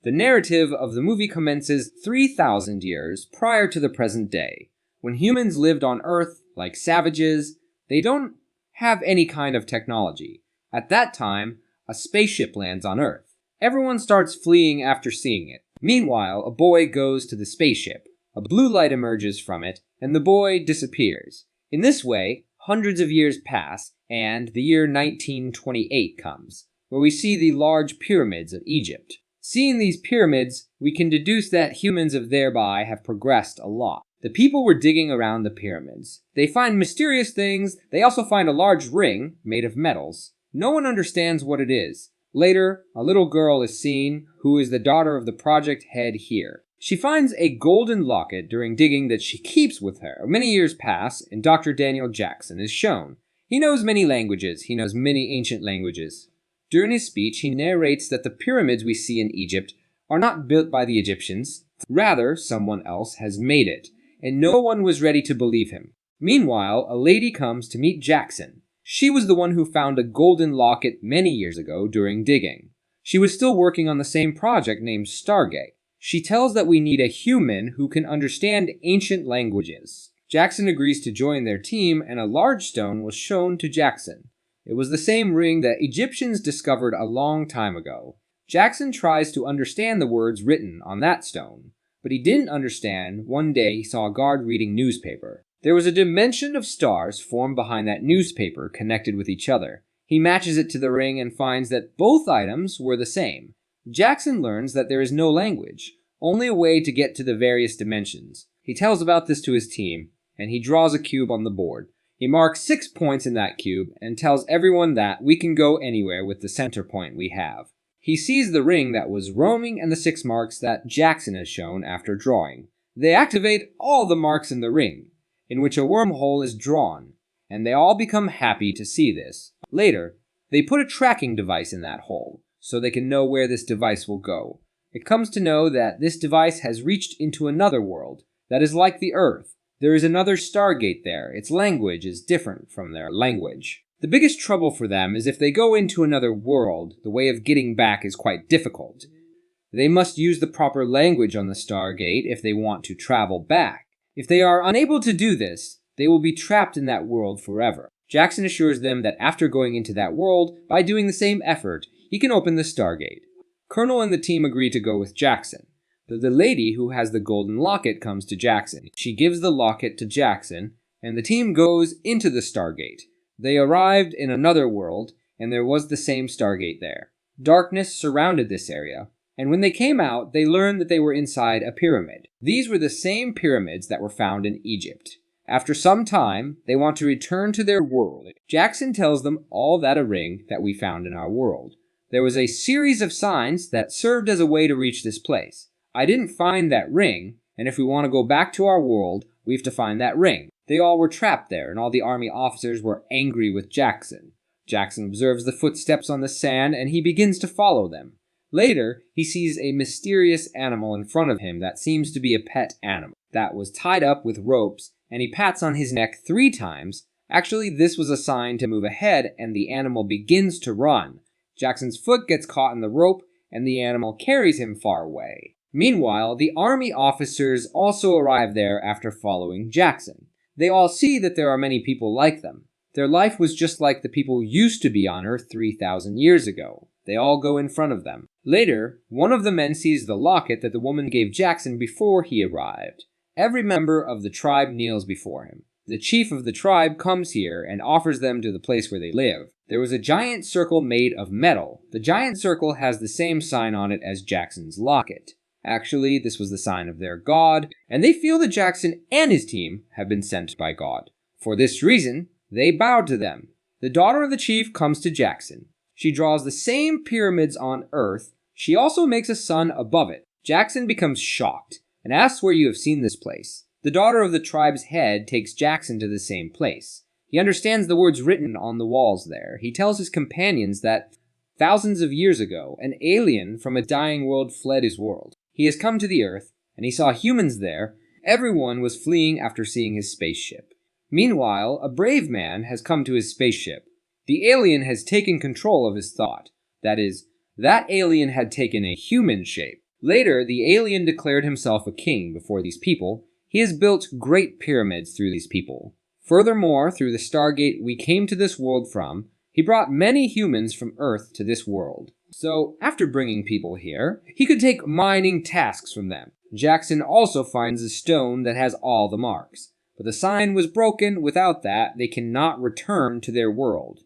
The narrative of the movie commences 3,000 years prior to the present day, when humans lived on Earth like savages. They don't have any kind of technology. At that time, a spaceship lands on Earth. Everyone starts fleeing after seeing it. Meanwhile, a boy goes to the spaceship. A blue light emerges from it, and the boy disappears. In this way, hundreds of years pass, and the year 1928 comes, where we see the large pyramids of Egypt. Seeing these pyramids, we can deduce that humans have thereby have progressed a lot. The people were digging around the pyramids. They find mysterious things. They also find a large ring made of metals. No one understands what it is. Later, a little girl is seen, who is the daughter of the project head here. She finds a golden locket during digging that she keeps with her. Many years pass, and Dr. Daniel Jackson is shown. He knows many languages. He knows many ancient languages. During his speech, he narrates that the pyramids we see in Egypt are not built by the Egyptians. Rather, someone else has made it, and no one was ready to believe him. Meanwhile, a lady comes to meet Jackson. She was the one who found a golden locket many years ago during digging. She was still working on the same project named Stargate. She tells that we need a human who can understand ancient languages. Jackson agrees to join their team, and a large stone was shown to Jackson. It was the same ring that Egyptians discovered a long time ago. Jackson tries to understand the words written on that stone, but he didn't understand. One day he saw a guard reading newspaper. There was a dimension of stars formed behind that newspaper connected with each other. He matches it to the ring and finds that both items were the same. Jackson learns that there is no language, only a way to get to the various dimensions. He tells about this to his team, and he draws a cube on the board. He marks 6 points in that cube and tells everyone that we can go anywhere with the center point we have. He sees the ring that was roaming and the 6 marks that Jackson has shown after drawing. They activate all the marks in the ring, in which a wormhole is drawn, and they all become happy to see this. Later, they put a tracking device in that hole, so they can know where this device will go. It comes to know that this device has reached into another world that is like the Earth. There is another Stargate there. Its language is different from their language. The biggest trouble for them is if they go into another world, the way of getting back is quite difficult. They must use the proper language on the Stargate if they want to travel back. If they are unable to do this, they will be trapped in that world forever. Jackson assures them that after going into that world, by doing the same effort, he can open the Stargate. Colonel and the team agree to go with Jackson. The lady who has the golden locket comes to Jackson. She gives the locket to Jackson, and the team goes into the Stargate. They arrived in another world, and there was the same Stargate there. Darkness surrounded this area, and when they came out, they learned that they were inside a pyramid. These were the same pyramids that were found in Egypt. After some time, they want to return to their world. Jackson tells them all that a ring that we found in our world. There was a series of signs that served as a way to reach this place. I didn't find that ring, and if we want to go back to our world, we have to find that ring. They all were trapped there, and all the army officers were angry with Jackson. Jackson observes the footsteps on the sand, and he begins to follow them. Later, he sees a mysterious animal in front of him that seems to be a pet animal that was tied up with ropes, and he pats on his neck 3 times. Actually, this was a sign to move ahead, and the animal begins to run. Jackson's foot gets caught in the rope, and the animal carries him far away. Meanwhile, the army officers also arrive there after following Jackson. They all see that there are many people like them. Their life was just like the people used to be on Earth 3,000 years ago. They all go in front of them. Later, one of the men sees the locket that the woman gave Jackson before he arrived. Every member of the tribe kneels before him. The chief of the tribe comes here and offers them to the place where they live. There was a giant circle made of metal. The giant circle has the same sign on it as Jackson's locket. Actually, this was the sign of their god, and they feel that Jackson and his team have been sent by God. For this reason, they bowed to them. The daughter of the chief comes to Jackson. She draws the same pyramids on Earth. She also makes a sun above it. Jackson becomes shocked and asks where you have seen this place. The daughter of the tribe's head takes Jackson to the same place. He understands the words written on the walls there. He tells his companions that thousands of years ago, an alien from a dying world fled his world. He has come to the Earth, and he saw humans there. Everyone was fleeing after seeing his spaceship. Meanwhile, a brave man has come to his spaceship. The alien has taken control of his thought. That is, that alien had taken a human shape. Later, the alien declared himself a king before these people. He has built great pyramids through these people. Furthermore, through the Stargate we came to this world from, he brought many humans from Earth to this world. So, after bringing people here, he could take mining tasks from them. Jackson also finds a stone that has all the marks. But the sign was broken. Without that, they cannot return to their world.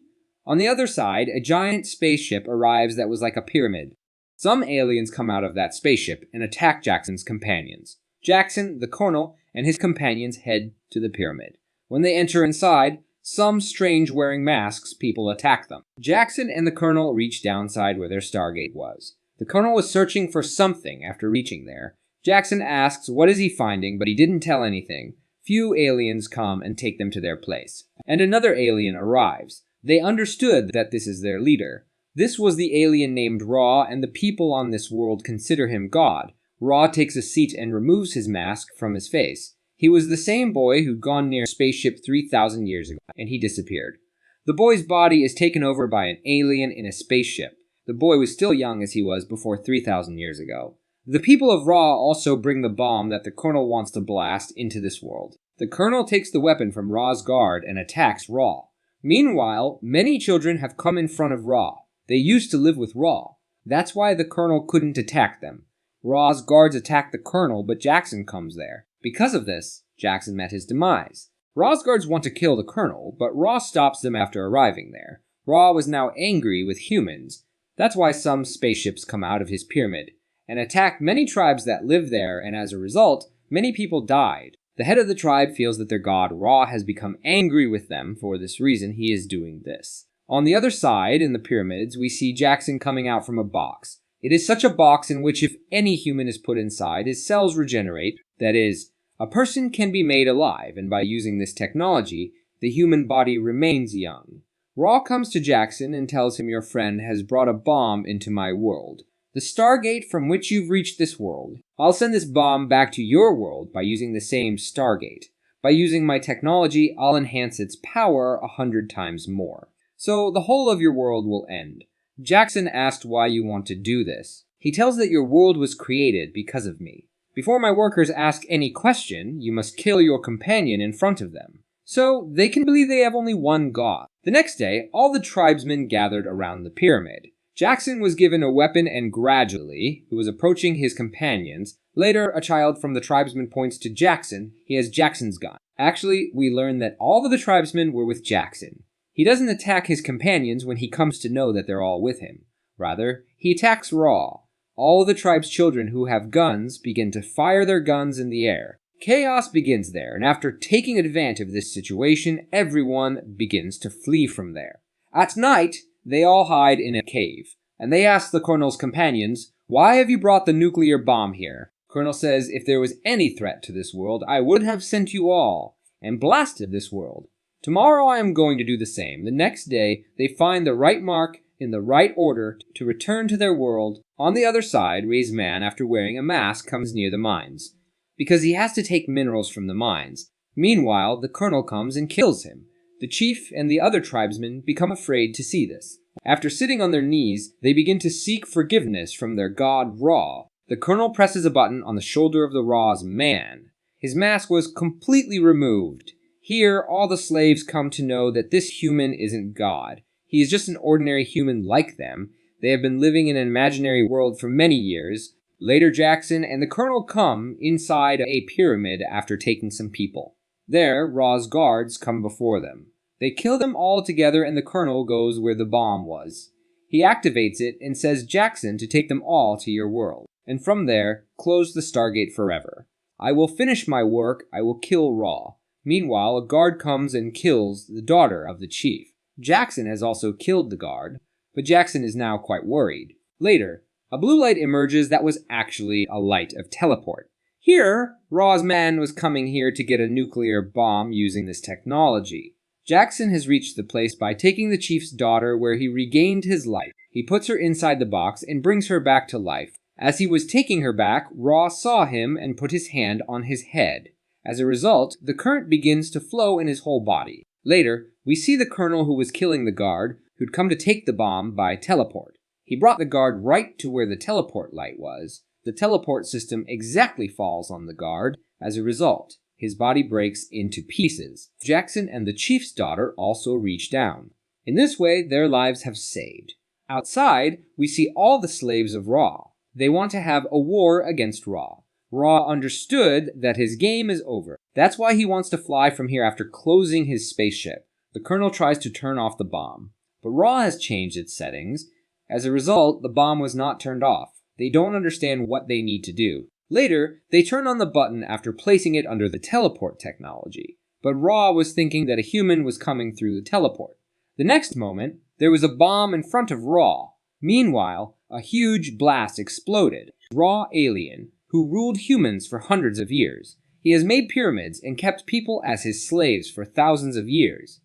On the other side, a giant spaceship arrives that was like a pyramid. Some aliens come out of that spaceship and attack Jackson's companions. Jackson, the colonel, and his companions head to the pyramid. When they enter inside, some strange wearing masks people attack them. Jackson and the colonel reach downside where their Stargate was. The colonel was searching for something after reaching there. Jackson asks what is he finding, but he didn't tell anything. Few aliens come and take them to their place. And another alien arrives. They understood that this is their leader. This was the alien named Ra, and the people on this world consider him God. Ra takes a seat and removes his mask from his face. He was the same boy who'd gone near spaceship 3,000 years ago, and he disappeared. The boy's body is taken over by an alien in a spaceship. The boy was still young as he was before 3,000 years ago. The people of Ra also bring the bomb that the colonel wants to blast into this world. The colonel takes the weapon from Ra's guard and attacks Ra. Meanwhile, many children have come in front of Ra. They used to live with Ra. That's why the colonel couldn't attack them. Ra's guards attack the colonel, but Jackson comes there. Because of this, Jackson met his demise. Ra's guards want to kill the colonel, but Ra stops them after arriving there. Ra was now angry with humans. That's why some spaceships come out of his pyramid and attack many tribes that live there, and as a result, many people died. The head of the tribe feels that their god Ra has become angry with them. For this reason, he is doing this. On the other side, in the pyramids, we see Jackson coming out from a box. It is such a box in which if any human is put inside, his cells regenerate. That is, a person can be made alive, and by using this technology, the human body remains young. Ra comes to Jackson and tells him your friend has brought a bomb into my world. The Stargate from which you've reached this world. I'll send this bomb back to your world by using the same Stargate. By using my technology, I'll enhance its power 100 times more. So the whole of your world will end. Jackson asked why you want to do this. He tells that your world was created because of me. Before my workers ask any question, you must kill your companion in front of them. So they can believe they have only one god. The next day, all the tribesmen gathered around the pyramid. Jackson was given a weapon and gradually, he was approaching his companions. Later, a child from the tribesmen points to Jackson. He has Jackson's gun. Actually, we learn that all of the tribesmen were with Jackson. He doesn't attack his companions when he comes to know that they're all with him. Rather, he attacks Ra. All of the tribe's children who have guns begin to fire their guns in the air. Chaos begins there, and after taking advantage of this situation, everyone begins to flee from there. At night, they all hide in a cave, and they ask the colonel's companions, "Why have you brought the nuclear bomb here?" Colonel says, "If there was any threat to this world, I would have sent you all, and blasted this world. Tomorrow I am going to do the same." The next day, they find the right mark in the right order to return to their world. On the other side, Ray's man, after wearing a mask, comes near the mines, because he has to take minerals from the mines. Meanwhile, the colonel comes and kills him. The chief and the other tribesmen become afraid to see this. After sitting on their knees, they begin to seek forgiveness from their god Ra. The colonel presses a button on the shoulder of the Ra's man. His mask was completely removed. Here, all the slaves come to know that this human isn't God. He is just an ordinary human like them. They have been living in an imaginary world for many years. Later, Jackson and the colonel come inside a pyramid after taking some people. There, Ra's guards come before them. They kill them all together, and the colonel goes where the bomb was. He activates it and says Jackson to take them all to your world, and from there, close the Stargate forever. I will finish my work. I will kill Ra. Meanwhile, a guard comes and kills the daughter of the chief. Jackson has also killed the guard, but Jackson is now quite worried. Later, a blue light emerges that was actually a light of teleport. Here, Ra's man was coming here to get a nuclear bomb using this technology. Jackson has reached the place by taking the chief's daughter where he regained his life. He puts her inside the box and brings her back to life. As he was taking her back, Ra saw him and put his hand on his head. As a result, the current begins to flow in his whole body. Later, we see the colonel who was killing the guard, who'd come to take the bomb by teleport. He brought the guard right to where the teleport light was. The teleport system exactly falls on the guard. As a result, his body breaks into pieces. Jackson and the chief's daughter also reach down. In this way, their lives have saved. Outside, we see all the slaves of Ra. They want to have a war against Ra. Ra understood that his game is over. That's why he wants to fly from here after closing his spaceship. The colonel tries to turn off the bomb, but Ra has changed its settings. As a result, the bomb was not turned off. They don't understand what they need to do. Later, they turn on the button after placing it under the teleport technology, but Ra was thinking that a human was coming through the teleport. The next moment, there was a bomb in front of Ra. Meanwhile, a huge blast exploded. Ra alien, who ruled humans for hundreds of years. He has made pyramids and kept people as his slaves for thousands of years.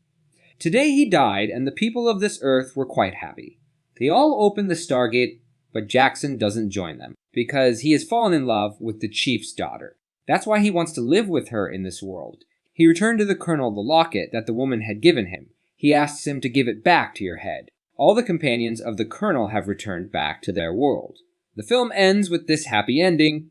Today he died, and the people of this earth were quite happy. They all opened the Stargate, but Jackson doesn't join them, because he has fallen in love with the chief's daughter. That's why he wants to live with her in this world. He returned to the colonel the locket that the woman had given him. He asks him to give it back to your head. All the companions of the colonel have returned back to their world. The film ends with this happy ending.